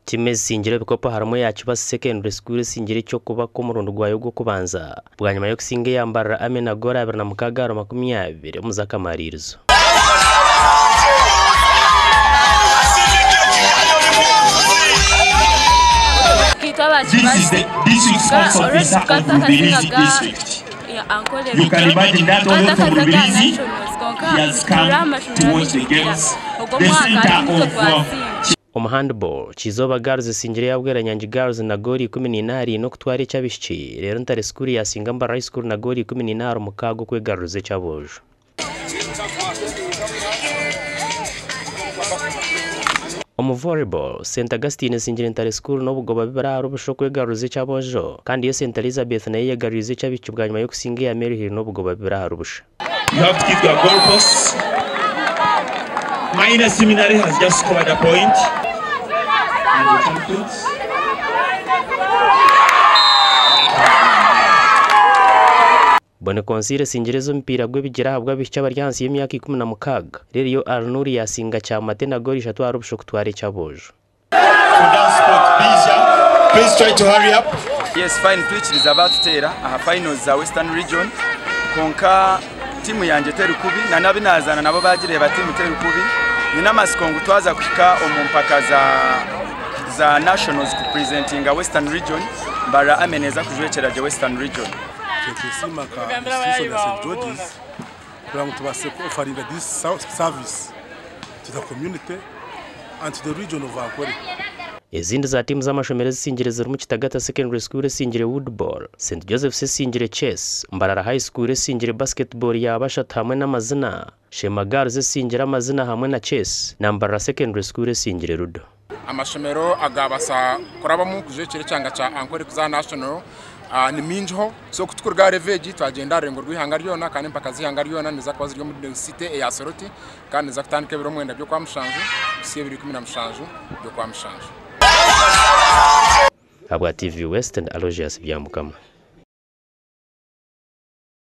Time singire bikopa harimo yacu ba secondary school singire cyo kuba ko murundo rwayo gwo kubanza bwanyuma yo kusinge yambara amena gora 2020 muzakamaririzo. This week's sports officer of Rubirizi district. You can imagine that all from Rubirizi, he has come to watch the games. The center of handball Chizoba Girls singire yabwera Nyanji Girls na goli 18 no kutware cyabishiki rero ntare school ya Singamba High School na goli 18 mukago kwegaruze cyabojo. Volleyball St Augustine singire ntare school no bugoba bibararo bushoka kwegaruze cyabojo kandi yo St Elizabeth nayo yagaruze cyabiki bwanyuma yo kusinga ya Mary Hill no bugoba bibararo busha. You have to keep your goal posts. Minor Seminary has just scored a point. And the champions. Bone konsire singirezo mpira gwe bigira habwa bica baryansi y'imyaka 16 rero yo Arnuri yasinga cyamate na goli 3 arubusho kutware cyabojo. Please try to hurry up. Yes, fine pitch is about to tera aha finals za Western Region konka timu yanje Terukubi na nabinazana nabo bagireba timu Terukubi nina masikongo twaza kwika omumpaka za nationals ku presenting Western Region bara ameneza kujwekera je Western Region. Tesimaka institution ya St. George's kugira tubase ko offering this service to the community and to the region of Ankole. Izindi za timu z'amashomerezi singire ziri mu Kitagata Secondary School singire Woodball, St. Joseph singire Chess, Mbarara High School singire Basketball yabashat hamwe n'amazina, Shema Girls singire amazina hamwe na Chess, na Mbarara Secondary School singire Rudo. Amashomero agabasa kurabamo kujekere cyanga cha Ankole kuza national ni minjo so kutukurga reveji twagenda rengo rwihanga ryona kandi mpaka zihanga ryona niza kwazi ryo muri city ya Soroti kandi za kutandika biro mwenda byo kwa Mushanju sie biri 10 Mushanju byo kwa Mushanju. Habwa TV West and Aloysius Byamukama.